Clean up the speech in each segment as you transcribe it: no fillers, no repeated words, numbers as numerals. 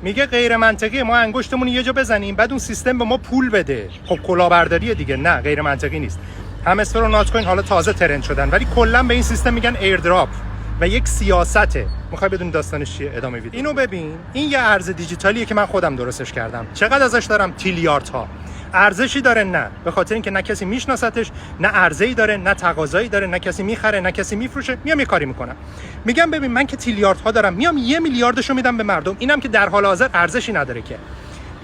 میگه غیر منطقیه ما انگشتمون یه جا بزنیم بعد اون سیستم به ما پول بده. خب کلاهبرداریه دیگه. نه غیر منطقی نیست. همستر و ناتکوین حالا تازه ترند شدن ولی کلا به این سیستم میگن ایردراپ و یک سیاسته. میخوای بدون داستانش چیه؟ ادامه ویدیو. اینو ببین، این یه ارز دیجیتالیه که من خودم درستش کردم. چقدر ازش دارم؟ تریلیاردها. ارزشی داره؟ نه، به خاطر اینکه نه کسی میشناستش، نه ارزشی داره، نه تقاضایی داره، نه کسی میخره، نه کسی میفروشه. میام یه کاری میکنم، میگم ببین من که تریلیاردها دارم، میام 1 میلیاردشو میدم به مردم. اینم که در حال حاضر ارزشی نداره که.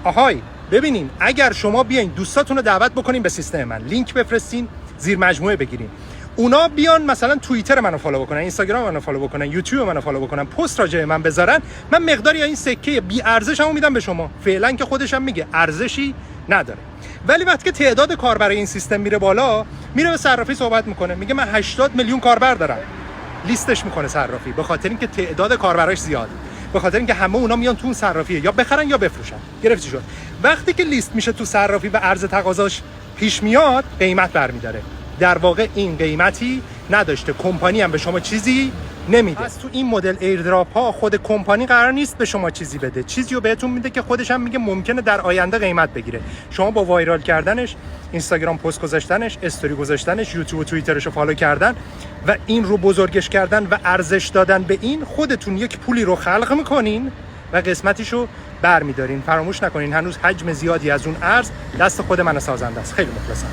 آهای ببینین، اگر شما بیاین دوستاتون رو دعوت بکنین به سیستم من، لینک بفرستین، زیر مجموعه بگیرین، اونا بیان مثلا توییتر منو فالو بکنن، اینستاگرام منو فالو بکنن، یوتیوب منو فالو بکنن، پست راجع به من بذارن، من مقداری از این سکه بی ارزشمو میدم به شما. فعلا که خودش هم میگه ارزشی نداره. ولی وقتی که تعداد کاربرای این سیستم میره بالا، میره به صرافی صحبت میکنه، میگه من 80 میلیون کاربر دارم. لیستش میکنه صرافی، به خاطر اینکه تعداد کاربراش زیاده، به خاطر اینکه همه اونا میان تو اون صرافیه یا بخرن یا بفروشن. گرفتی شد؟ وقتی که لیست میشه تو صرافی و عرض تقاضاش پیش میاد، قیمت برمیداره. در واقع این قیمتی نداشته، کمپانی هم به شما چیزی نمیده. از تو این مدل ایردراپ ها خود کمپانی قرار نیست به شما چیزی بده، چیزی رو بهتون میده که خودش هم میگه ممکنه در آینده قیمت بگیره. شما با وایرال کردنش، اینستاگرام پست گذاشتنش، استوری گذاشتنش، یوتیوب و توییترشو فالو کردن و این رو بزرگش کردن و ارزش دادن به این، خودتون یک پولی رو خلق میکنین و قسمتیشو برمیدارین. فراموش نکنین هنوز حجم زیادی از اون ارز دست خود من سازنده است. خیلی مخلصم.